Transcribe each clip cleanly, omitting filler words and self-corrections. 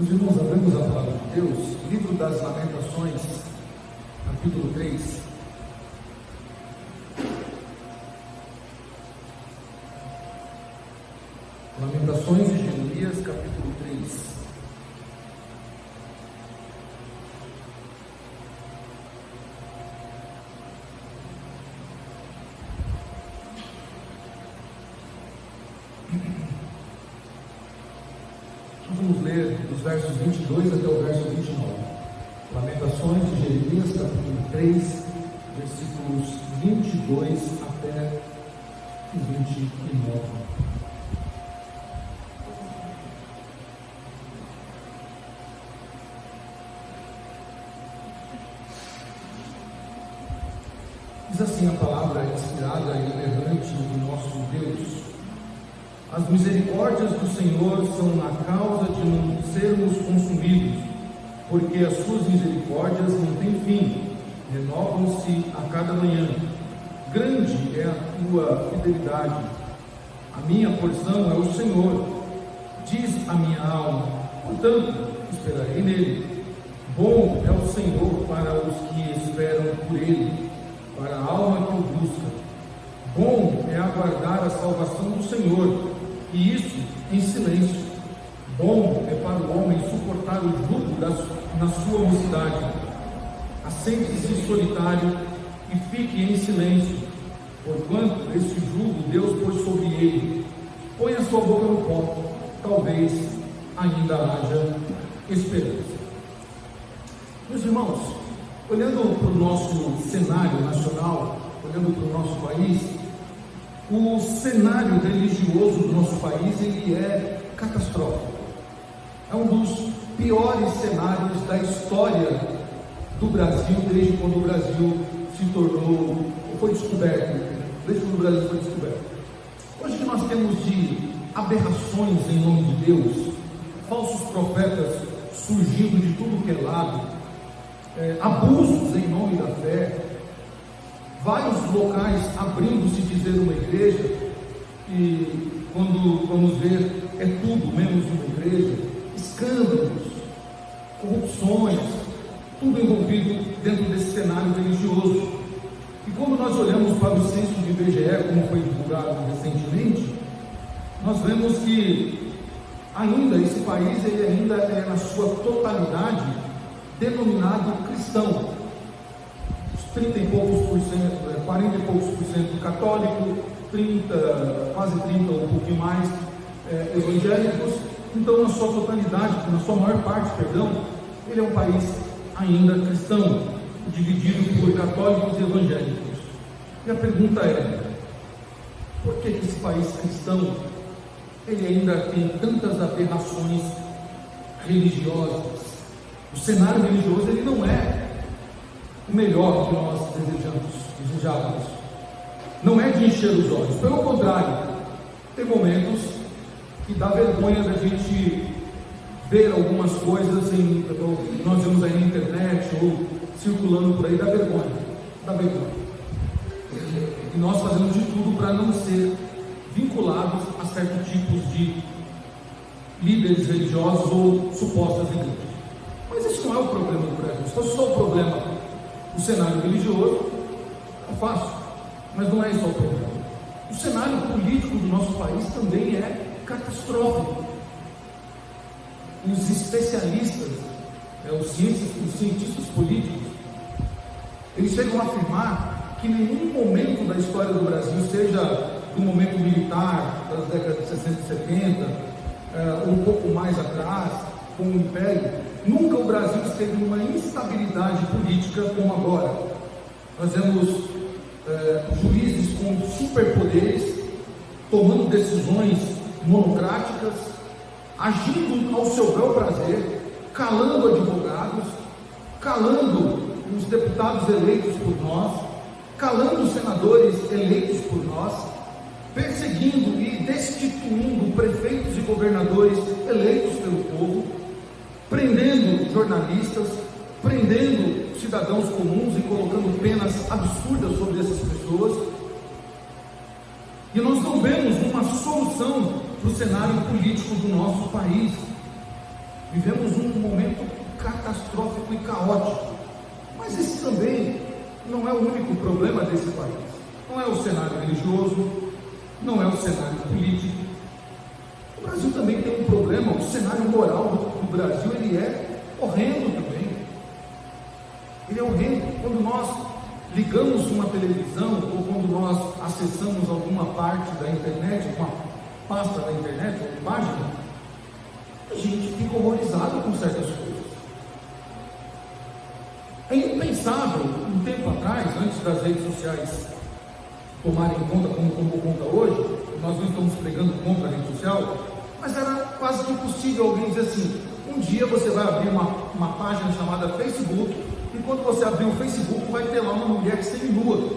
Meus irmãos, abrimos a palavra de Deus, livro das Lamentações, capítulo 3. Lamentações de Jeremias, capítulo 3. Vamos ler dos versos 22 até o verso 29. Lamentações de Jeremias, capítulo 3, versículos 22 até o 29. Diz assim a palavra inspirada e inerrante do nosso Deus: as misericórdias do Senhor são na causa de não sermos consumidos, porque as suas misericórdias não têm fim, renovam-se a cada manhã. Grande é a tua fidelidade. A minha porção é o Senhor, diz a minha alma, portanto esperarei nele. Bom é o Senhor para os que esperam por ele, para a alma que o busca. Bom é aguardar a salvação do Senhor, e isso em silêncio. Bom é para o homem suportar o jugo na sua mocidade. Assente-se solitário e fique em silêncio, porquanto esse jugo Deus pôs sobre ele. Põe a sua boca no pó, talvez ainda haja esperança. Meus irmãos, olhando para o nosso cenário nacional, olhando para o nosso país, o cenário religioso do nosso país, ele é catastrófico. É um dos piores cenários da história do Brasil, desde quando o Brasil se tornou, foi descoberto, desde quando o Brasil foi descoberto. Hoje que nós temos de aberrações em nome de Deus, falsos profetas surgindo de tudo que é lado, abusos em nome da fé, vários locais abrindo-se dizer uma igreja, e quando vamos ver, é tudo menos uma igreja, escândalos, corrupções, tudo envolvido dentro desse cenário religioso. E quando nós olhamos para o censo de IBGE, como foi divulgado recentemente, nós vemos que ainda esse país, ele ainda é na sua totalidade denominado cristão. 30 e poucos por cento, 40 e poucos por cento católico, 30, quase 30 ou um pouquinho mais evangélicos. Então, na sua totalidade, na sua maior parte, ele é um país ainda cristão, dividido por católicos e evangélicos. E a pergunta é: por que esse país cristão, ele ainda tem tantas aberrações religiosas? O cenário religioso, ele não é o melhor que nós desejávamos. Não é de encher os olhos, pelo contrário, tem momentos que dá vergonha da gente ver algumas coisas nós vemos aí na internet ou circulando por aí, dá vergonha. E nós fazemos de tudo para não ser vinculados a certos tipos de líderes religiosos ou supostas igrejas. Mas isso não é o problema do Brasil. Se fosse só o problema o cenário religioso, é fácil, mas não é isso o problema. O cenário político do nosso país também é catastrófico. Os especialistas, os cientistas políticos, eles chegam a afirmar que nenhum momento da história do Brasil, seja do momento militar, das décadas de 60 e 70, ou um pouco mais atrás, com o Império, nunca o Brasil esteve numa instabilidade política como agora. Nós vemos juízes com superpoderes, tomando decisões monocráticas, agindo ao seu bel prazer, calando advogados, calando os deputados eleitos por nós, calando os senadores eleitos por nós, perseguindo e destituindo prefeitos e governadores eleitos pelo povo, prendendo jornalistas, prendendo cidadãos comuns e colocando penas absurdas sobre essas pessoas. E nós não vemos uma solução para o cenário político do nosso país. Vivemos um momento catastrófico e caótico, mas esse também não é o único problema desse país. Não é o cenário religioso, não é o cenário político. O Brasil também tem um problema, o cenário moral do Brasil, ele é horrendo também. Ele é horrendo. Quando nós ligamos uma televisão, ou quando nós acessamos alguma parte da internet, uma pasta da internet, uma página, a gente fica horrorizado com certas coisas. É impensável, um tempo atrás, antes das redes sociais tomarem conta como tomou conta hoje, nós não estamos pregando contra a rede social, mas era quase que impossível alguém dizer assim: um dia você vai abrir uma página chamada Facebook, e quando você abrir o Facebook vai ter lá uma mulher seminua,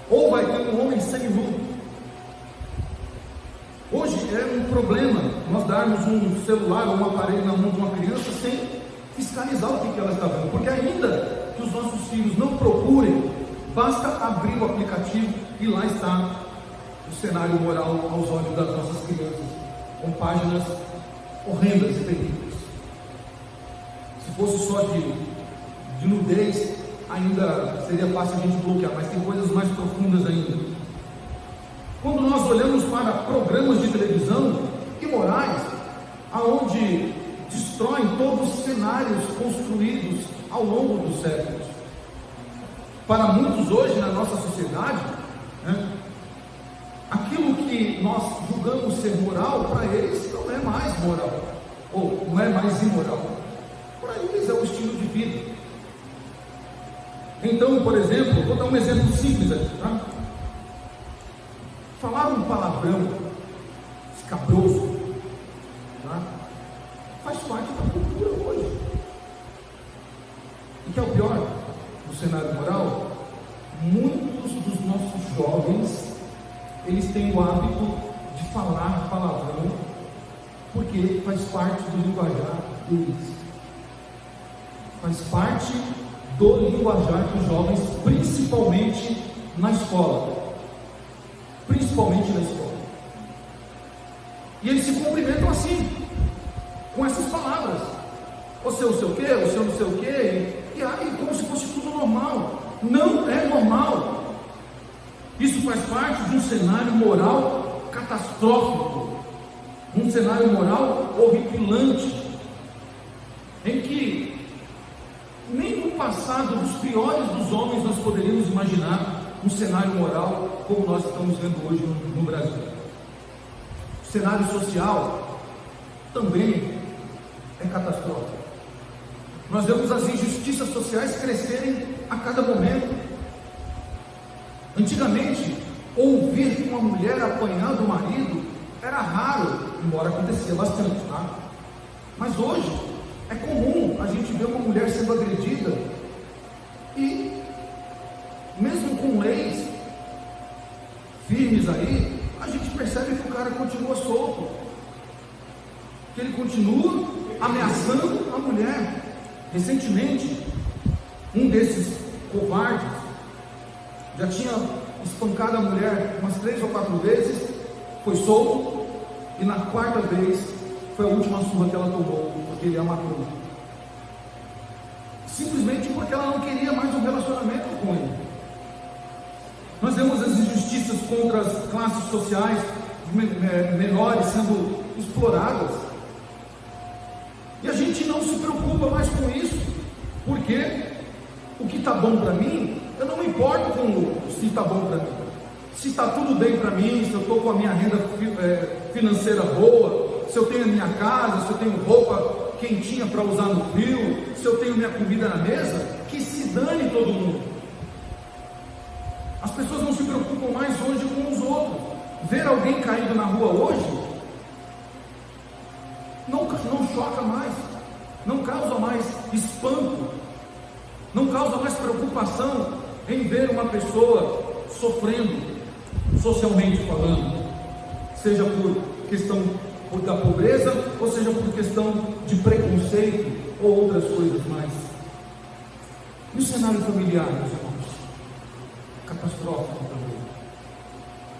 ou vai ter um homem seminu. Hoje é um problema nós darmos um celular ou um aparelho na mão de uma criança sem fiscalizar o que ela está vendo, porque ainda que os nossos filhos não procurem, basta abrir o aplicativo e lá está o cenário moral aos olhos das nossas crianças, com páginas horrendas e terríveis. Se fosse só de nudez, ainda seria fácil a gente bloquear, mas tem coisas mais profundas ainda. Quando nós olhamos para programas de televisão imorais, aonde destroem todos os cenários construídos ao longo dos séculos. Para muitos hoje na nossa sociedade, aquilo que nós julgamos ser moral, para eles não é mais moral, ou não é mais imoral. Para eles é o estilo de vida. Então, por exemplo, vou dar um exemplo simples aqui, tá? Falar um palavrão escabroso, tá? Faz parte da cultura hoje. E que é o pior do cenário moral? Muitos dos nossos jovens, eles têm o hábito de falar palavrão, porque faz parte do linguajar deles. Faz parte do linguajar dos jovens, principalmente na escola. Principalmente na escola. E eles se cumprimentam assim, com essas palavras. Você não sei o quê, você não sei o quê, e aí como se fosse tudo normal. Não é normal. Isso faz parte de um cenário moral catastrófico, um cenário moral horripilante, em que nem no passado dos piores dos homens nós poderíamos imaginar um cenário moral como nós estamos vendo hoje no Brasil. O cenário social também é catastrófico. Nós vemos as injustiças sociais crescerem a cada momento. Antigamente, ouvir uma mulher apanhando o marido era raro, embora acontecia bastante, tá? Mas hoje é comum a gente ver uma mulher sendo agredida e, mesmo com leis firmes aí, a gente percebe que o cara continua solto, que ele continua ameaçando a mulher. Recentemente, um desses covardes já tinha espancado a mulher umas 3 ou 4 vezes, foi solto, e na 4ª vez foi a última surra que ela tomou, porque ele a matou. Simplesmente porque ela não queria mais um relacionamento com ele. Nós vemos as injustiças contra as classes sociais menores sendo exploradas. E a gente não se preocupa mais com isso, porque o que está bom para mim, eu não me importo com se está bom para mim. Se está tudo bem para mim, se eu estou com a minha renda financeira boa, se eu tenho a minha casa, se eu tenho roupa quentinha para usar no frio, se eu tenho minha comida na mesa, que se dane todo mundo. As pessoas não se preocupam mais hoje com os outros. Ver alguém caído na rua hoje não choca mais, não causa mais espanto, não causa mais preocupação em ver uma pessoa sofrendo, socialmente falando, seja por questão da pobreza, ou seja por questão de preconceito, ou outras coisas mais. E o cenário familiar, meus irmãos? Catastrófico também.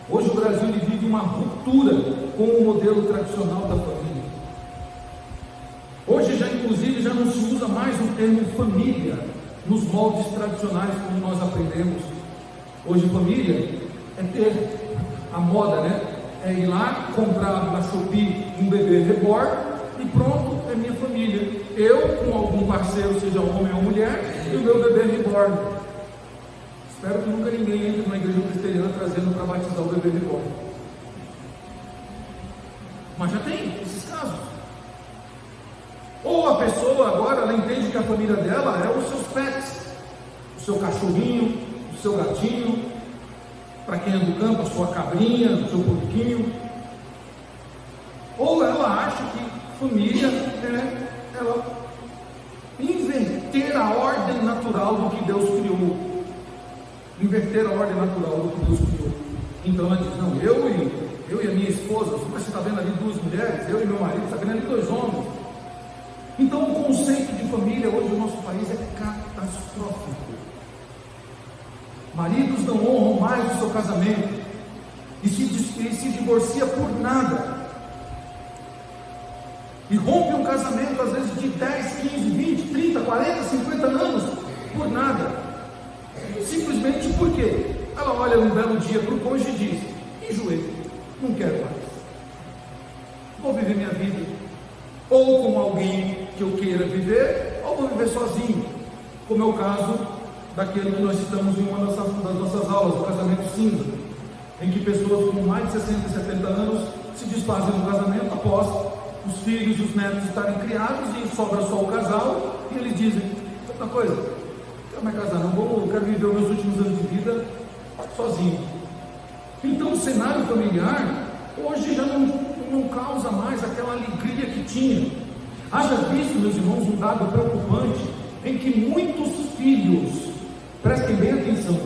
Hoje o Brasil vive uma ruptura com o modelo tradicional da família. Hoje não se usa mais o termo família nos moldes tradicionais como nós aprendemos. Hoje família é ter a moda, né? É ir lá, comprar na Shopee um bebê reborn e pronto, é minha família. Eu com algum parceiro, seja homem ou mulher, e o meu bebê reborn. Espero que nunca ninguém entre numa igreja presbiteriana trazendo para batizar o bebê reborn. Mas já tem esses casos. Ou a pessoa agora, ela entende que a família dela é os seus pets, o seu cachorrinho, o seu gatinho, para quem é do campo, a sua cabrinha, o seu porquinho. Ou ela acha que família é ela inverter a ordem natural do que Deus criou. Inverter a ordem natural do que Deus criou. Então ela diz, não, eu e a minha esposa, você está vendo ali duas mulheres, eu e meu marido, está vendo ali dois homens. Então o conceito de família hoje no nosso país é catastrófico. Maridos não honram mais o seu casamento e se divorcia por nada. E rompe um casamento às vezes de 10, 15, 20, 30, 40, 50 anos por nada. Simplesmente porque ela olha um belo dia para o cônjuge e diz, enjoei, não quero mais, vou viver minha vida ou com alguém que eu queira viver, ou vou viver sozinho, como é o caso daquele que nós citamos em uma das nossas aulas, o casamento cinza, em que pessoas com mais de 60 e 70 anos se desfazem do casamento após os filhos e os netos estarem criados e sobra só o casal, e eles dizem, outra coisa, não quero mais casar não, eu quero viver os meus últimos anos de vida sozinho. Então o cenário familiar hoje já não causa mais aquela alegria que tinha. Haja visto, meus irmãos, um dado preocupante, em que muitos filhos, prestem bem atenção,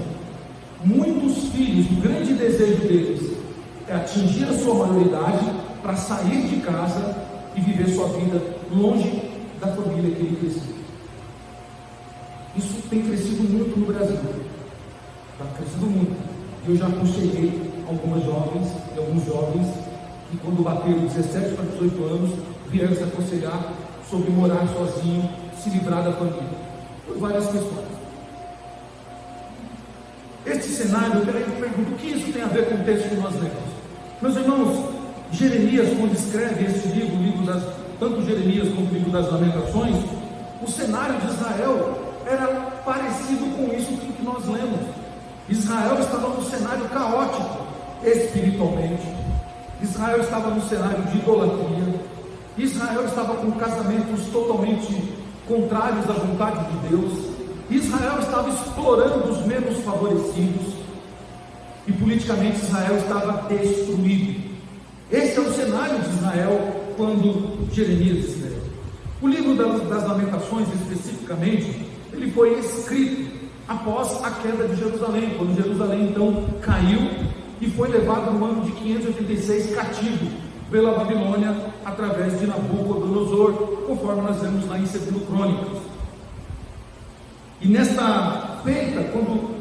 muitos filhos, o grande desejo deles é atingir a sua maioridade para sair de casa e viver sua vida longe da família que ele cresceu. Isso tem crescido muito no Brasil, está crescido muito. Eu já aconselhei algumas jovens e alguns jovens que quando bateram 17 para 18 anos, vieram se aconselhar sobre morar sozinho, se livrar da família, por várias questões. Este cenário, eu pergunto, o que isso tem a ver com o texto que nós lemos? Meus irmãos, Jeremias, quando escreve este livro, tanto Jeremias quanto o livro das Lamentações, o cenário de Israel era parecido com isso que nós lemos. Israel estava num cenário caótico espiritualmente, Israel estava num cenário de idolatria, Israel estava com casamentos totalmente contrários à vontade de Deus, Israel estava explorando os menos favorecidos, e politicamente Israel estava destruído. Esse é o cenário de Israel quando Jeremias escreve. O livro das Lamentações, especificamente, ele foi escrito após a queda de Jerusalém, quando Jerusalém então caiu e foi levado no ano de 586 cativo pela Babilônia através de Nabucodonosor, conforme nós vemos lá em 2 Crônicas. E nesta feita, quando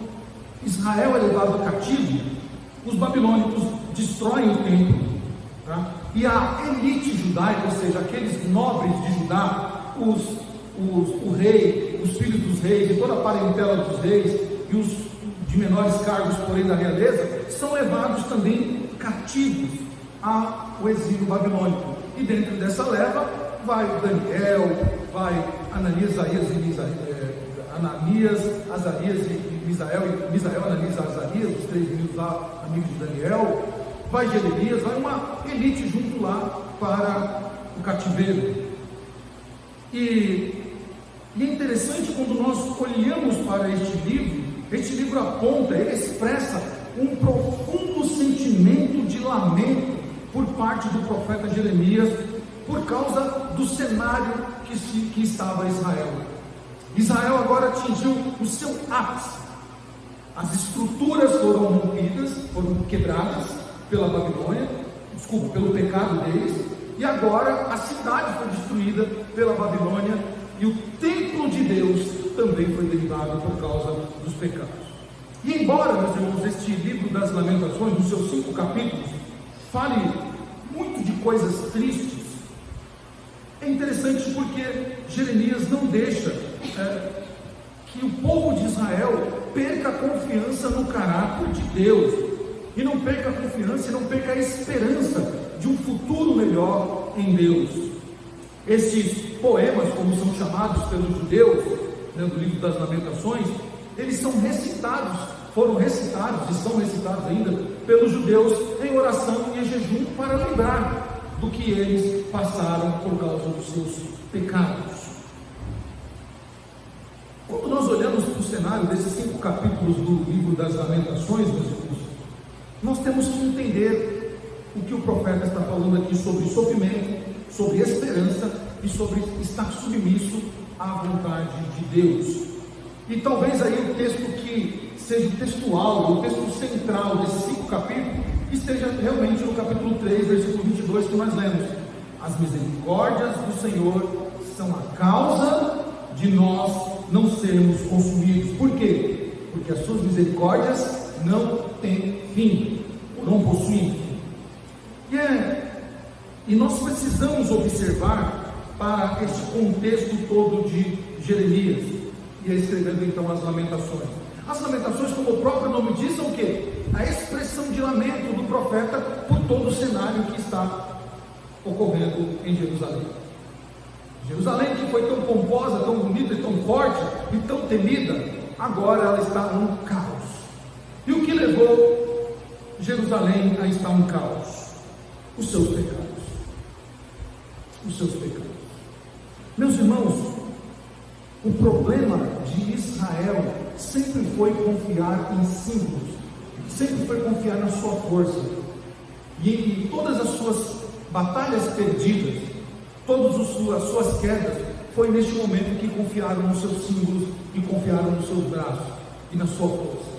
Israel é levado cativo, os babilônicos destroem o templo, tá? E a elite judaica, ou seja, aqueles nobres de Judá, o rei, os filhos dos reis e toda a parentela dos reis e os de menores cargos, porém da realeza, são levados também cativos ao exílio babilônico. E dentro dessa leva vai Daniel, vai Ananias, Azarias e Misael, Ananias e Azarias, os três meninos lá, amigos de Daniel, vai Jeremias, vai uma elite junto lá para o cativeiro. E é interessante quando nós olhamos para este livro aponta, ele expressa um profundo sentimento de lamento por parte do profeta Jeremias, por causa do cenário que estava Israel. Israel agora atingiu o seu ápice, as estruturas foram rompidas, foram quebradas pela Babilônia, pelo pecado deles, e agora a cidade foi destruída pela Babilônia, e o templo de Deus também foi derribado por causa dos pecados. E embora, meus irmãos, este livro das Lamentações, nos seus 5 capítulos, fale muito de coisas tristes, É interessante porque Jeremias não deixa que o povo de Israel perca a confiança no caráter de Deus, e não perca a confiança e não perca a esperança de um futuro melhor em Deus. Esses poemas, como são chamados pelos judeus, do livro das Lamentações, eles são recitados, foram recitados e são recitados ainda pelos judeus em oração e em jejum para lembrar do que eles passaram por causa dos seus pecados. Quando nós olhamos para o cenário desses 5 capítulos do livro das Lamentações, meus irmãos, nós temos que entender o que o profeta está falando aqui sobre sofrimento, sobre esperança e sobre estar submisso à vontade de Deus. E talvez aí o texto que seja o textual, o texto central desses 5 capítulos, esteja realmente no capítulo 3, versículo 22, que nós lemos: as misericórdias do Senhor são a causa de nós não sermos consumidos. Por quê? Porque as suas misericórdias não têm fim, ou não possuem fim. E nós precisamos observar para este contexto todo de Jeremias, e escrevendo então as Lamentações. As Lamentações, como o próprio nome diz, são o quê? A expressão de lamento do profeta por todo o cenário que está ocorrendo em Jerusalém. Jerusalém, que foi tão pomposa, tão bonita, tão forte e tão temida, agora ela está num caos. E o que levou Jerusalém a estar num caos? Os seus pecados. Os seus pecados. Meus irmãos, o problema de Israel sempre foi confiar em símbolos, sempre foi confiar na sua força, e em todas as suas batalhas perdidas, todas as suas quedas, foi neste momento que confiaram nos seus símbolos e confiaram nos seus braços e na sua força.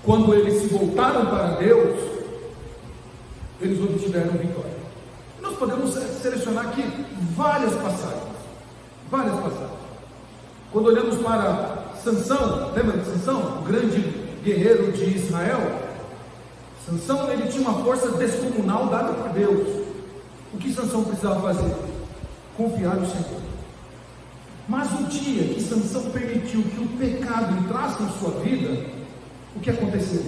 Quando eles se voltaram para Deus, eles obtiveram vitória. Nós podemos selecionar aqui várias passagens. Quando olhamos para Sansão, lembra de Sansão, o grande guerreiro de Israel? Sansão, ele tinha uma força descomunal dada por Deus. O que Sansão precisava fazer? Confiar no Senhor. Mas o dia que Sansão permitiu que o pecado entrasse em sua vida, o que aconteceu?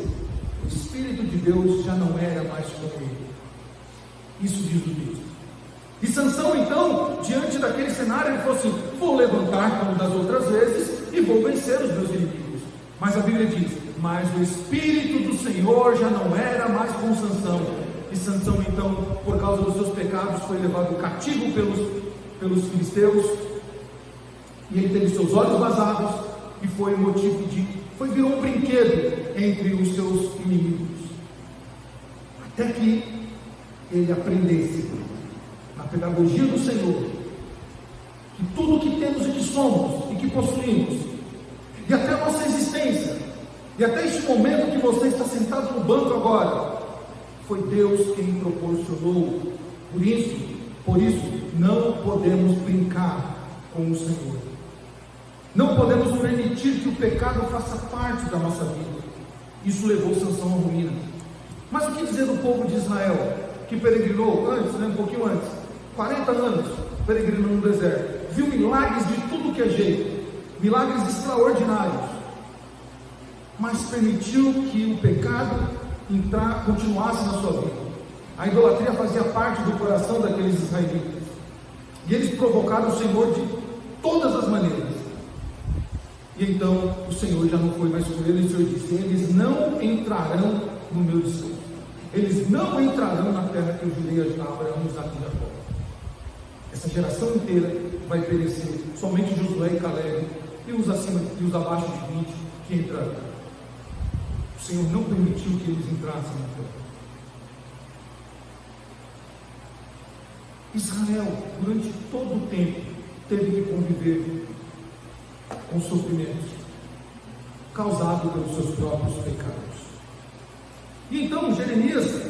O Espírito de Deus já não era mais com ele. Isso diz o texto. E Sansão, então, diante daquele cenário, ele falou assim: vou levantar como das outras vezes e vou vencer os meus inimigos. Mas a Bíblia diz: mas o Espírito do Senhor já não era mais com Sansão. E Sansão, então, por causa dos seus pecados, foi levado cativo pelos filisteus, e ele teve seus olhos vazados, e virou um brinquedo entre os seus inimigos, até que ele aprendesse na pedagogia do Senhor que tudo o que temos e que somos e que possuímos, e até a nossa existência, e até este momento que você está sentado no banco agora, foi Deus quem proporcionou. Por isso, não podemos brincar com o Senhor. Não podemos permitir que o pecado faça parte da nossa vida. Isso levou Sansão à ruína. Mas o que dizer do povo de Israel, que peregrinou antes, um pouquinho antes, 40 anos peregrinando no deserto, viu milagres de tudo que é jeito, milagres extraordinários, mas permitiu que o pecado continuasse na sua vida. A idolatria fazia parte do coração daqueles israelitas, e eles provocaram o Senhor de todas as maneiras. E então o Senhor já não foi mais com eles. O Senhor disse: eles não entrarão no meu descanso, eles não entrarão na terra que eu jurei a Abraão, Isaque e Jacó. Essa geração inteira vai perecer, somente Josué e Caleb e os acima e os abaixo de 20 que entrarão. O Senhor não permitiu que eles entrassem na terra. Israel, durante todo o tempo, teve que conviver com sofrimentos causados pelos seus próprios pecados. E então Jeremias,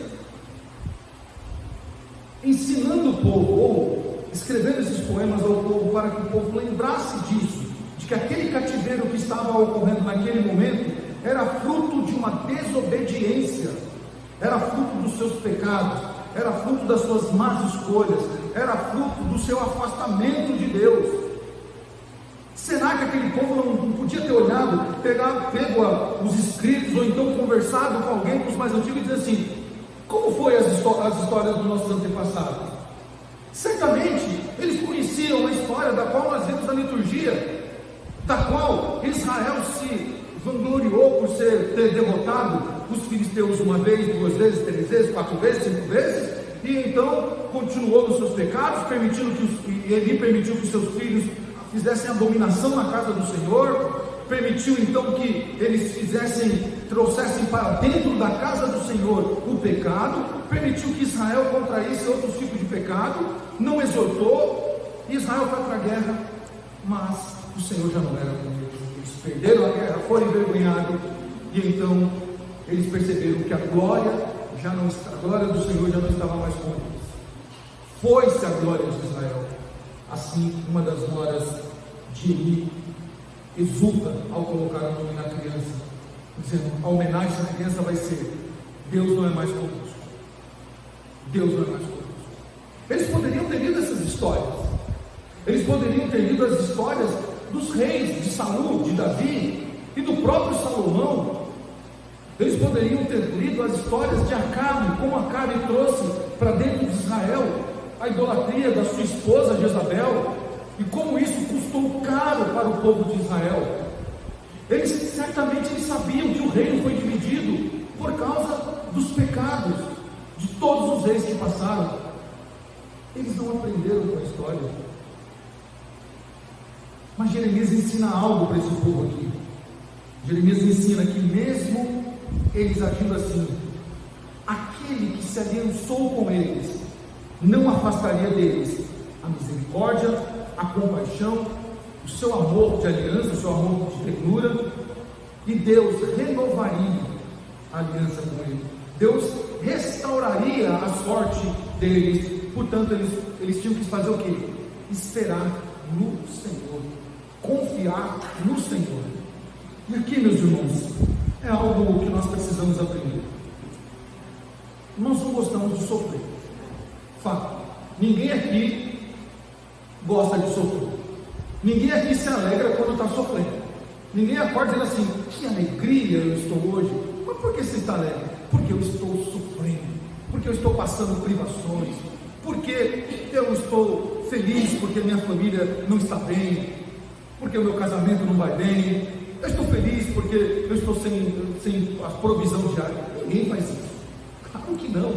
ensinando o povo, ou escrevendo esses poemas ao povo, para que o povo lembrasse disso, de que aquele cativeiro que estava ocorrendo naquele momento era fruto de uma desobediência, era fruto dos seus pecados, era fruto das suas más escolhas, era fruto do seu afastamento de Deus. Será que aquele povo não podia ter olhado, pego os escritos, ou então conversado com alguém dos mais antigos e dizer assim: como foi as histórias dos nossos antepassados? Certamente eles conheciam a história da qual nós vemos na liturgia, da qual Israel se vangloriou por ter derrotado os filisteus uma vez, 2 vezes, 3 vezes, 4 vezes, 5 vezes, e então continuou nos seus pecados, permitiu que os seus filhos fizessem abominação na casa do Senhor, permitiu então que eles trouxessem para dentro da casa do Senhor o pecado, permitiu que Israel contraísse outros tipos de pecado, não exortou, e Israel foi para a guerra, mas o Senhor já não era com eles. Eles perderam a guerra, foram envergonhados, e então eles perceberam que a glória do Senhor já não estava mais com eles. Foi-se a glória de Israel. Assim, uma das noras de Eli exulta ao colocar o nome na criança, dizendo: a homenagem à criança vai ser: Deus não é mais conosco. Deus não é mais conosco. Eles poderiam ter lido essas histórias. Eles poderiam ter lido as histórias dos reis, de Saul, de Davi e do próprio Salomão. Eles poderiam ter lido as histórias de Acabe, como Acabe trouxe para dentro de Israel a idolatria da sua esposa Jezabel, e como isso custou caro para o povo de Israel. Eles certamente sabiam que o reino foi dividido por causa dos pecados de todos os reis que passaram. Eles não aprenderam com a história. Mas Jeremias ensina algo para esse povo aqui. Jeremias ensina que mesmo eles agindo assim, aquele que se aliançou com eles não afastaria deles a misericórdia, a compaixão, o seu amor de aliança, o seu amor de ternura, e Deus renovaria a aliança com ele. Deus restauraria a sorte deles. Portanto, eles tinham que fazer o quê? Esperar no Senhor, confiar no Senhor. E aqui, meus irmãos, é algo que nós precisamos aprender. Nós não gostamos de sofrer. Fato. Ninguém aqui gosta de sofrer. Ninguém aqui se alegra quando está sofrendo. Ninguém acorda dizendo assim: que alegria eu estou hoje. Mas por que você está alegre? Porque eu estou sofrendo, porque eu estou passando privações, porque eu estou feliz porque minha família não está bem, porque o meu casamento não vai bem. Eu estou feliz porque eu estou sem a provisão diária. Ninguém faz isso. Claro que não,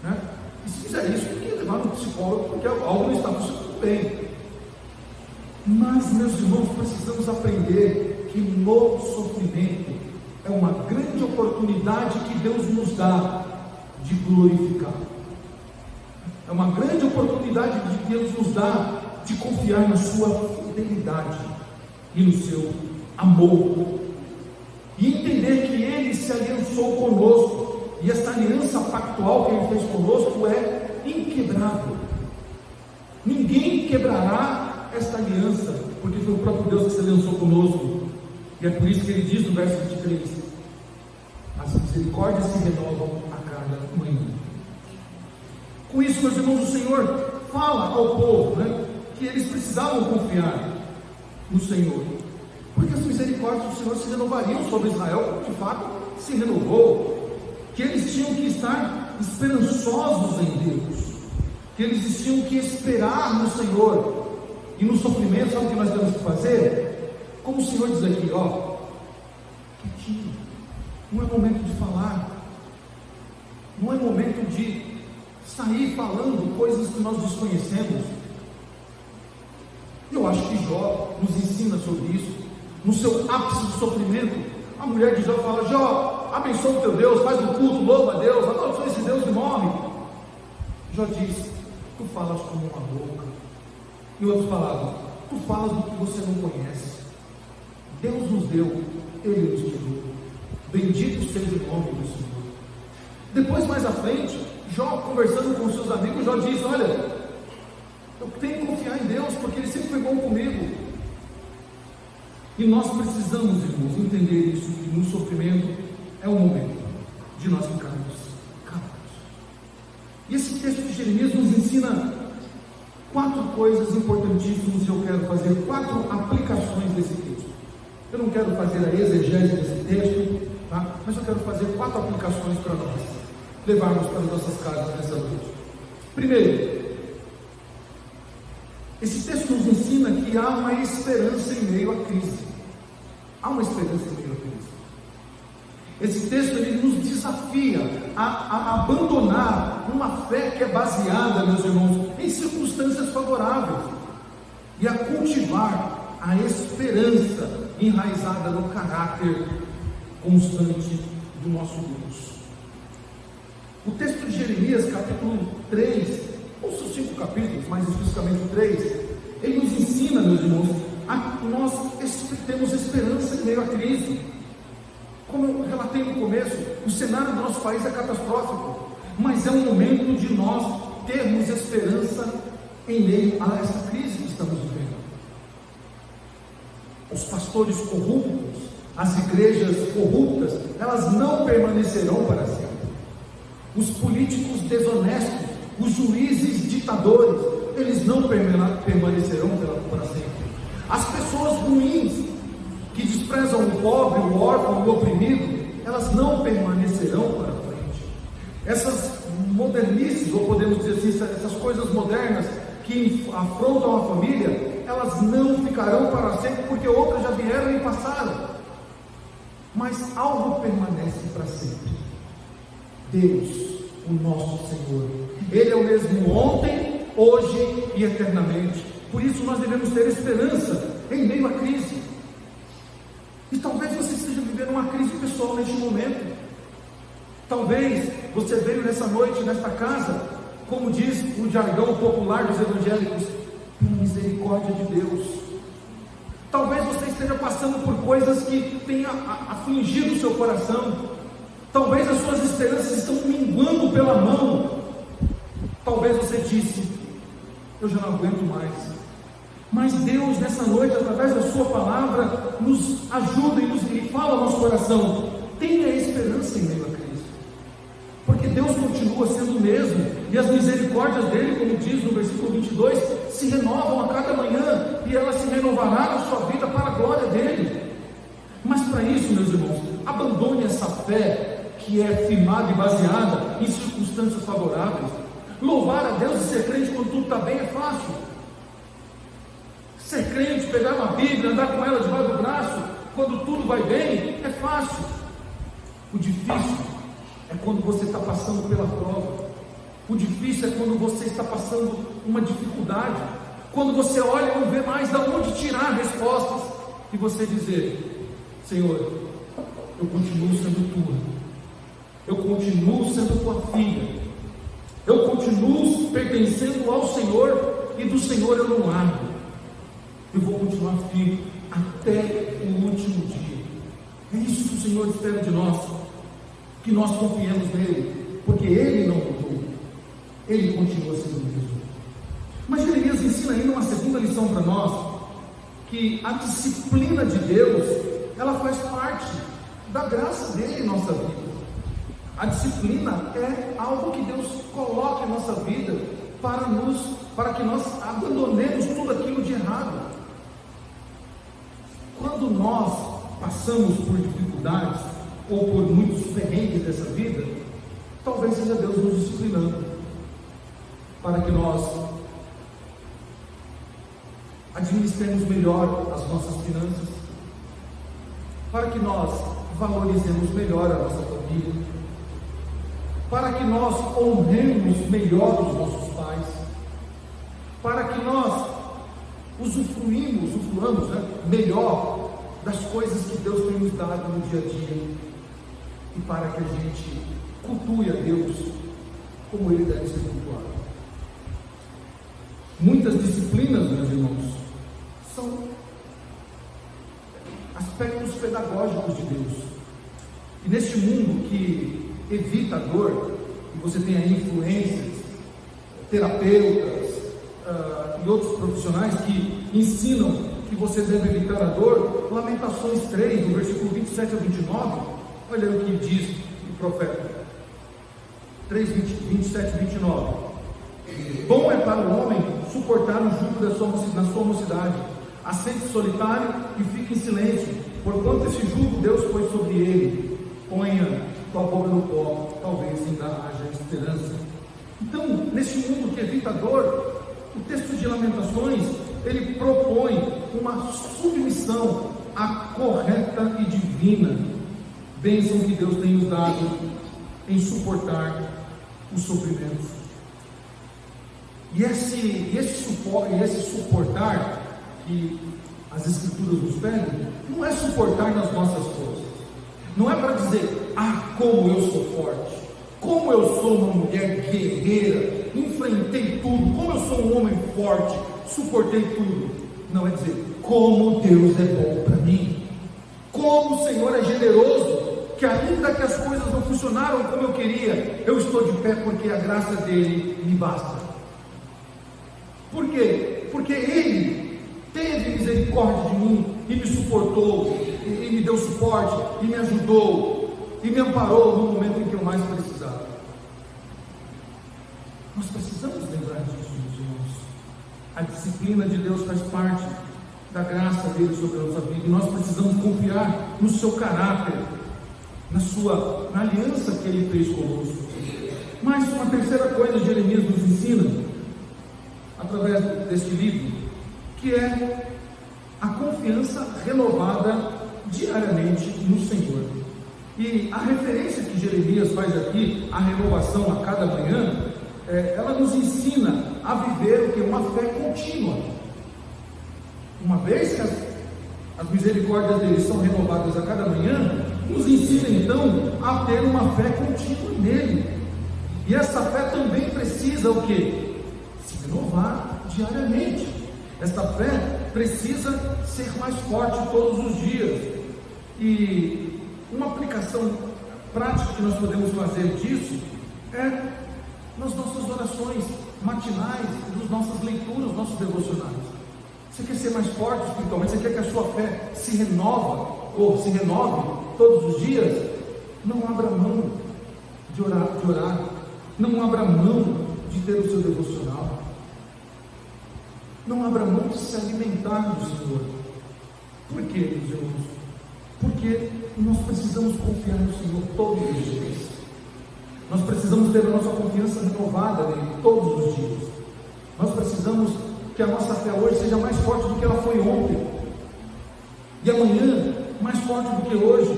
né? E se fizer isso, tem que levar no psicólogo, porque algo não está funcionando bem. Mas, meus irmãos, precisamos aprender que no sofrimento é uma grande oportunidade que Deus nos dá de glorificar. É uma grande oportunidade que Deus nos dá de confiar na sua fidelidade e no seu amor, e entender que Ele se aliançou conosco, e essa aliança pactual que Ele fez conosco é inquebrável. Ninguém quebrará esta aliança, porque foi o próprio Deus que se aliançou conosco. E é por isso que Ele diz no verso 23: as misericórdias se renovam a cada manhã. Com isso, meus irmãos, o Senhor fala ao povo, né, que eles precisavam confiar no Senhor, porque as misericórdias do Senhor se renovariam sobre Israel, como de fato se renovou. Que eles tinham que estar esperançosos em Deus, que eles tinham que esperar no Senhor. E no sofrimento, sabe o que nós temos que fazer? Como o Senhor diz aqui, ó, quietinho, não é momento de falar, não é momento de sair falando coisas que nós desconhecemos. Eu acho que Jó nos ensina sobre isso. No seu ápice de sofrimento, a mulher de Jó fala: Jó, abençoa o teu Deus, faz um culto, louva a Deus, abençoa esse Deus e morre. Jó diz: tu falas como uma boca. Em outras palavras, tu falas do que você não conhece. Deus nos deu, Ele nos tirou. Bendito seja o nome do Senhor. Depois, mais à frente, Jó, conversando com seus amigos, Jó diz: olha, eu tenho que confiar em Deus, porque Ele sempre foi bom comigo. E nós precisamos, irmãos, entender isso, que no sofrimento é o momento de nós ficarmos calados. E esse texto de Jeremias nos ensina 4 coisas importantíssimas e eu quero fazer 4 aplicações desse texto. Eu não quero fazer a exegese desse texto, tá? Mas eu quero fazer 4 aplicações para nós levarmos para as nossas casas nessa noite. Primeiro, esse texto nos ensina que há uma esperança em meio à crise. Há uma esperança em meio à crise. Esse texto ele nos desafia a abandonar uma fé que é baseada, meus irmãos, em circunstâncias favoráveis e a cultivar a esperança enraizada no caráter constante do nosso Deus. O texto de Jeremias, capítulo 3, ou seus 5 capítulos, mais especificamente o 3, ele nos ensina, meus irmãos, a nós temos esperança em meio à crise. Como eu relatei no começo, o cenário do nosso país é catastrófico, mas é um momento de nós termos esperança em meio a essa crise que estamos vivendo. Os pastores corruptos, as igrejas corruptas, elas não permanecerão para sempre. Os políticos desonestos, os juízes ditadores, eles não permanecerão para sempre. As pessoas ruins, que desprezam o pobre, o órfão, o oprimido, elas não permanecerão para frente. Essas modernices, ou podemos dizer assim, essas coisas modernas que afrontam a família, elas não ficarão para sempre, porque outras já vieram e passaram. Mas algo permanece para sempre: Deus, o nosso Senhor. Ele é o mesmo ontem, hoje e eternamente. Por isso nós devemos ter esperança em meio à crise. E talvez você esteja vivendo uma crise pessoal neste momento. Talvez você veio nessa noite, nesta casa, como diz o jargão popular dos evangélicos, pela misericórdia de Deus. Talvez você esteja passando por coisas que tenham afligido o seu coração. Talvez as suas esperanças estão minguando pela mão. Talvez você disse: eu já não aguento mais. Mas Deus, nessa noite, através da sua palavra, nos ajuda e fala ao nosso coração: tenha esperança em meio à crise, porque Deus continua sendo o mesmo, e as misericórdias dele, como diz no versículo 22, se renovam a cada manhã, e elas se renovará na sua vida para a glória dele. Mas para isso, meus irmãos, abandone essa fé que é firmada e baseada em circunstâncias favoráveis. Louvar a Deus e ser crente quando tudo está bem é fácil. Ser crente, pegar uma Bíblia, andar com ela debaixo do braço, quando tudo vai bem, é fácil. O difícil é quando você está passando pela prova. O difícil é quando você está passando uma dificuldade, quando você olha e não vê mais de onde tirar respostas, e você dizer: Senhor, eu continuo sendo tua, eu continuo sendo tua filha, eu continuo pertencendo ao Senhor, e do Senhor eu não largo. Eu vou continuar firme até o último dia. É isso que o Senhor espera de nós, que nós confiemos nele, porque ele não mudou, ele continua sendo o mesmo. Mas Jeremias ensina ainda uma segunda lição para nós, que a disciplina de Deus, ela faz parte da graça dele em nossa vida. A disciplina é algo que Deus coloca em nossa vida para que nós abandonemos tudo aquilo de errado. Quando nós passamos por dificuldades ou por muitos perrengues dessa vida, talvez seja Deus nos disciplinando para que nós administremos melhor as nossas finanças, para que nós valorizemos melhor a nossa família, para que nós honremos melhor os nossos pais, para que nós usufruamos melhor das coisas que Deus tem nos dado no dia a dia, e para que a gente cultue a Deus como Ele deve ser cultuado. Muitas disciplinas, meus irmãos, são aspectos pedagógicos de Deus. E neste mundo que evita a dor, e você tem aí influências, terapeutas e outros profissionais que ensinam que você deve evitar a dor, Lamentações 3, no versículo 27 a 29, olha o que diz o profeta. 3, 27 e 29. Bom é para o homem suportar o jugo na sua mocidade. Assente solitário e fique em silêncio, porquanto esse jugo Deus pôs sobre ele. Ponha tua boca no pó, talvez ainda haja esperança. Então, nesse mundo que evita dor, o texto de Lamentações, ele propõe uma submissão à correta e divina bênção que Deus tem nos dado em suportar os sofrimentos. E esse suportar que as Escrituras nos pedem, não é suportar nas nossas forças, não é para dizer, como eu sou forte, como eu sou uma mulher guerreira, enfrentei tudo, como eu sou um homem forte, suportei tudo. Não, é dizer, como Deus é bom para mim, como o Senhor é generoso, que ainda que as coisas não funcionaram como eu queria, eu estou de pé porque a graça dele me basta. Por quê? Porque Ele teve misericórdia de mim e me suportou, e me deu suporte, e me ajudou, e me amparou no momento em que eu mais precisava. Nós precisamos lembrar disso, meus irmãos. A disciplina de Deus faz parte da graça dele sobre a nossa vida, e nós precisamos confiar no seu caráter, na aliança que ele fez conosco. Mas uma terceira coisa Jeremias nos ensina através deste livro, que é a confiança renovada diariamente no Senhor. E a referência que Jeremias faz aqui, a renovação a cada manhã, ela nos ensina a viver o que? Uma fé contínua. Uma vez que as misericórdias dele são renovadas a cada manhã, nos ensina então a ter uma fé contínua nele. E essa fé também precisa o quê? Se renovar diariamente. Esta fé precisa ser mais forte todos os dias. E uma aplicação prática que nós podemos fazer disso é nas nossas orações matinais, nas nossas leituras, nossos devocionais. Você quer ser mais forte espiritualmente? Você quer que a sua fé se renove todos os dias? Não abra mão de orar. Não abra mão de ter o seu devocional. Não abra mão de se alimentar do Senhor. Por quê, meus irmãos? Porque nós precisamos confiar no Senhor todos os dias. Nós precisamos ter a nossa confiança renovada nele todos os dias. Nós precisamos que a nossa fé hoje seja mais forte do que ela foi ontem, e amanhã mais forte do que hoje,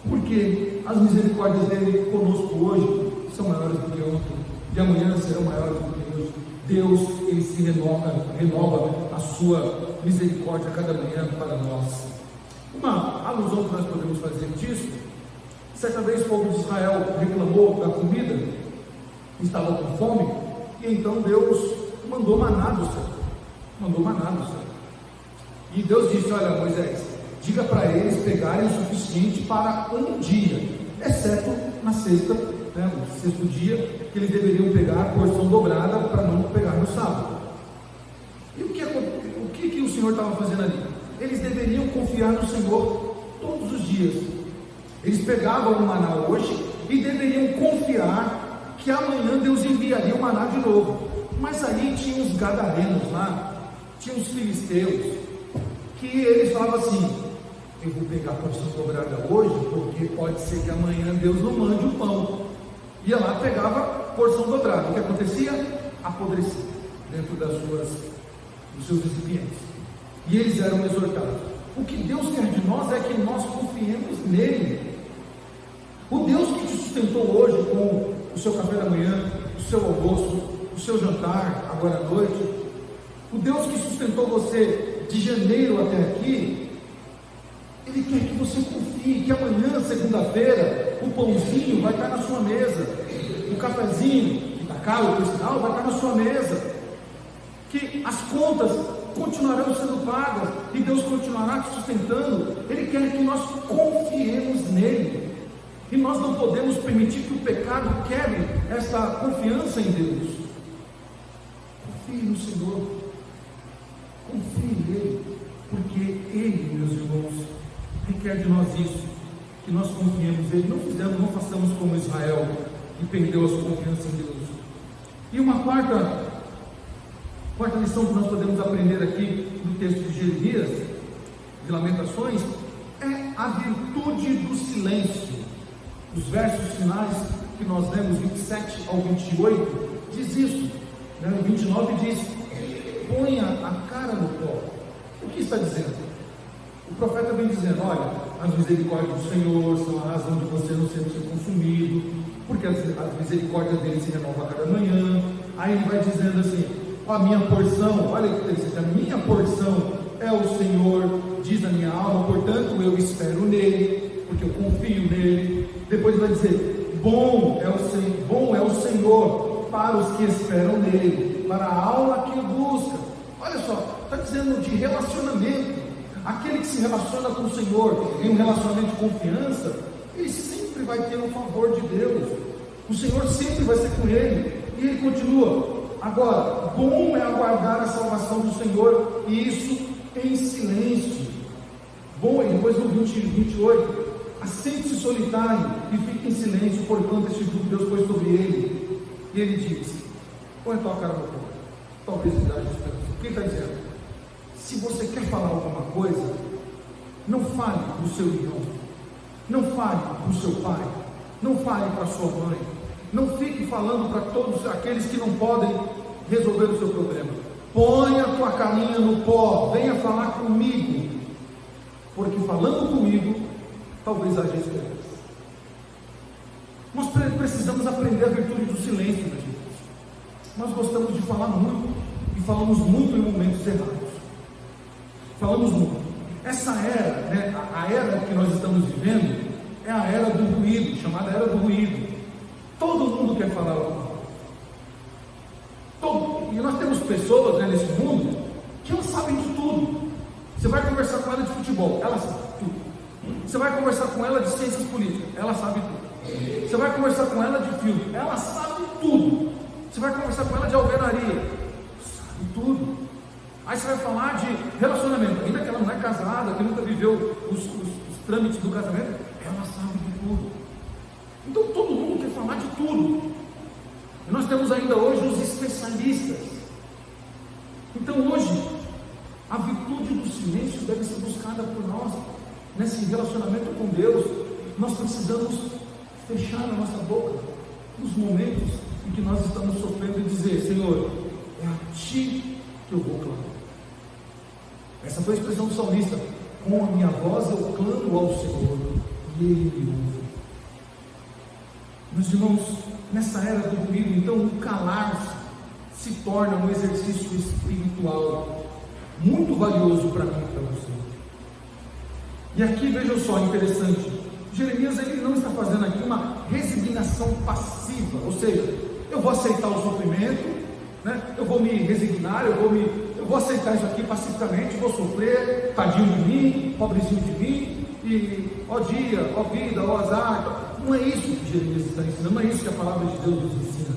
porque as misericórdias dele conosco hoje são maiores do que ontem, e amanhã serão maiores do que hoje. Deus, ele se renova a sua misericórdia a cada manhã para nós. Uma alusão que nós podemos fazer disso: certa vez o povo de Israel reclamou da comida, estava com fome, e então Deus mandou maná do céu. E Deus disse: olha, Moisés, diga para eles pegarem o suficiente para um dia, exceto na sexta, no sexto dia, que eles deveriam pegar a porção dobrada para não pegar no sábado. E o que o Senhor estava fazendo ali? Eles deveriam confiar no Senhor todos os dias. Eles pegavam o maná hoje e deveriam confiar que amanhã Deus enviaria o maná de novo. Mas aí tinha uns gadarenos lá, tinha uns filisteus, que eles falavam assim: eu vou pegar a porção dobrada hoje, porque pode ser que amanhã Deus não mande o pão. Ia lá, pegava porção dobrada. O que acontecia? Apodrecia dentro dos seus recipientes. E eles eram exortados. O que Deus quer de nós é que nós confiemos nele. O Deus que te sustentou hoje com o seu café da manhã, o seu almoço, o seu jantar, agora à noite, o Deus que sustentou você de janeiro até aqui, Ele quer que você confie que amanhã, segunda-feira, o pãozinho vai estar na sua mesa, o cafezinho, que está caro, por sinal, vai estar na sua mesa, que as contas continuarão sendo pagas e Deus continuará te sustentando. Ele quer que nós confiemos nele, e nós não podemos permitir que o pecado quebre essa confiança em Deus. Confie no Senhor, confie nele, porque Ele, meus irmãos, requer de nós isso, que nós confiemos nele. Não façamos como Israel, que perdeu a sua confiança em Deus. E uma quarta Quarta lição que nós podemos aprender aqui no texto de Jeremias, de Lamentações, é a virtude do silêncio. Os versos finais que nós lemos, 27 ao 28, diz isso. O 29 diz: ponha a cara no pó. O que está dizendo? O profeta vem dizendo: olha, as misericórdias do Senhor são a razão de você não ser consumido, porque as misericórdias dele se renovam a cada manhã. Aí ele vai dizendo assim: a minha porção, olha o que ele diz, a minha porção é o Senhor, diz a minha alma, portanto eu espero nele, porque eu confio nele. Depois ele vai dizer: bom é o Senhor para os que esperam nele, para a alma que o busca. Olha só, está dizendo de relacionamento. Aquele que se relaciona com o Senhor em um relacionamento de confiança, ele sempre vai ter o favor de Deus. O Senhor sempre vai ser com ele. E ele continua: agora, bom é aguardar a salvação do Senhor, e isso em silêncio. Bom, e depois no 28, assente-se solitário e fique em silêncio, porquanto este jugo Deus pôs sobre ele. E ele diz: põe a tua cara no pó. Talvez me dá esperança. O que ele está dizendo? Se você quer falar alguma coisa, não fale para o seu irmão, não fale para o seu pai, não fale para a sua mãe, não fique falando para todos aqueles que não podem resolver o seu problema. Põe a tua carinha no pó, venha falar comigo, porque falando comigo, talvez haja esperança. Nós precisamos aprender a virtude do silêncio, meus irmãos. Nós gostamos de falar muito, e falamos muito em momentos errados. Falamos muito. Essa era, a era que nós estamos vivendo, é a era do ruído, chamada era do ruído. Todo mundo quer falar alguma coisa. E nós temos pessoas nesse mundo que elas sabem de tudo. Você vai conversar com ela de futebol, ela sabe tudo. Você vai conversar com ela de ciências políticas, ela sabe tudo. Você vai conversar com ela de filme, ela sabe tudo. Você vai conversar com ela de alvenaria, sabe tudo. Aí você vai falar de relacionamento, ainda que ela não é casada, que nunca viveu os trâmites do casamento, ela sabe de tudo. Então todo mundo quer falar de tudo. E nós temos ainda hoje os especialistas. Então hoje, a virtude do silêncio deve ser buscada por nós, nesse relacionamento com Deus. Nós precisamos fechar a nossa boca nos momentos em que nós estamos sofrendo e dizer: Senhor, é a Ti que eu vou clamar. Essa foi a expressão do salmista: com a minha voz eu clamo ao Senhor e Ele me ouve. Meus irmãos, nessa era do ruído, então o calar-se se torna um exercício espiritual muito valioso para mim e para você. E aqui vejam só, interessante, Jeremias ele não está fazendo aqui uma resignação passiva, ou seja, eu vou aceitar o sofrimento, eu vou me resignar, eu vou aceitar isso aqui pacificamente, vou sofrer, tadinho de mim, pobrezinho de mim, e ó dia, ó vida, ó azar. Não é isso que Jeremias está ensinando, não é isso que a palavra de Deus nos ensina.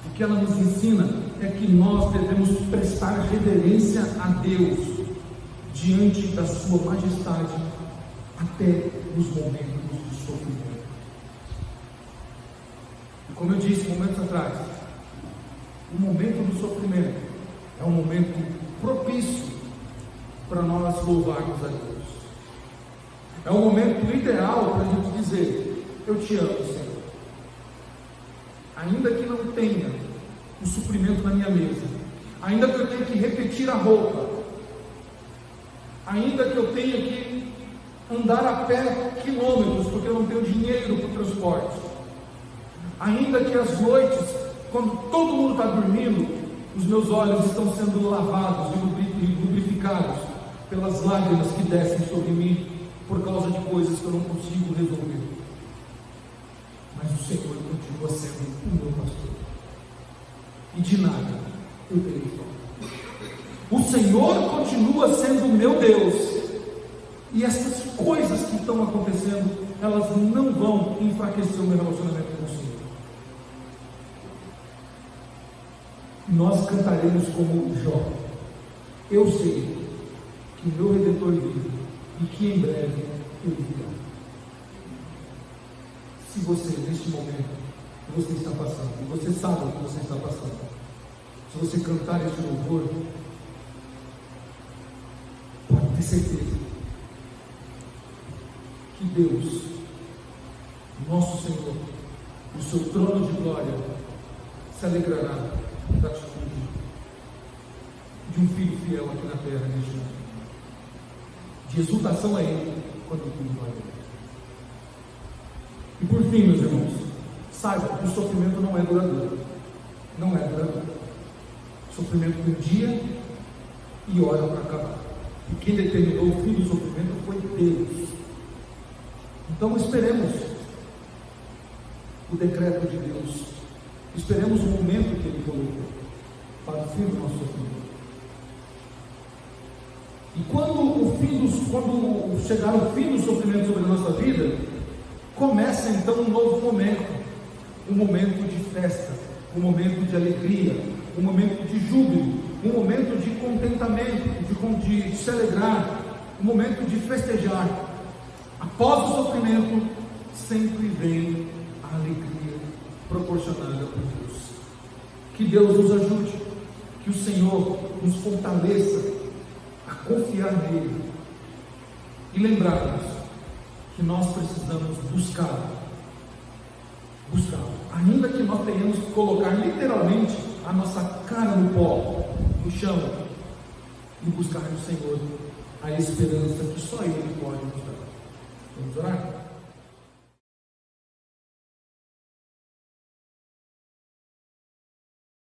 O que ela nos ensina é que nós devemos prestar reverência a Deus diante da sua majestade, até nos momentos de sofrimento. E como eu disse momentos atrás, o momento do sofrimento é um momento propício para nós louvarmos a Deus. É um momento ideal para a gente dizer: eu te amo, Senhor. Ainda que não tenha o suprimento na minha mesa, ainda que eu tenha que repetir a roupa, ainda que eu tenha que andar a pé quilômetros porque eu não tenho dinheiro para o transporte, ainda que as noites, quando todo mundo está dormindo, os meus olhos estão sendo lavados e lubrificados pelas lágrimas que descem sobre mim por causa de coisas que eu não consigo resolver, mas o Senhor continua sendo o meu pastor, e de nada eu terei falta. O Senhor continua sendo o meu Deus, e essas coisas que estão acontecendo, elas não vão enfraquecer o meu relacionamento com o Senhor. Nós cantaremos como Jó: eu sei que o meu Redentor vive e que em breve ele virá. Se você, neste momento que você está passando, e você sabe o que você está passando, Se você cantar esse louvor, pode ter certeza que Deus, nosso Senhor, o seu trono de glória, se alegrará da atitude de um filho fiel aqui na terra neste momento. De exultação a Ele quando tudo vai bem. E por fim, meus irmãos, saiba que o sofrimento não é duradouro. Não é duradouro. O sofrimento de um dia e hora para acabar. E quem determinou o fim do sofrimento foi Deus. Então esperemos o decreto de Deus. Esperemos o momento que Ele colocou para o fim do nosso sofrimento. E quando chegar o fim do sofrimento sobre a nossa vida, começa então um novo momento. Um momento de festa, um momento de alegria, um momento de júbilo, um momento de contentamento, de se alegrar, um momento de festejar. Após o sofrimento, sempre vem a alegria proporcionada por Deus. Que Deus nos ajude, que o Senhor nos fortaleça a confiar nele e lembrarmos que nós precisamos buscá-lo, ainda que nós tenhamos que colocar literalmente a nossa cara no pó, no chão, e buscar no Senhor a esperança que só Ele pode nos dar. Vamos orar?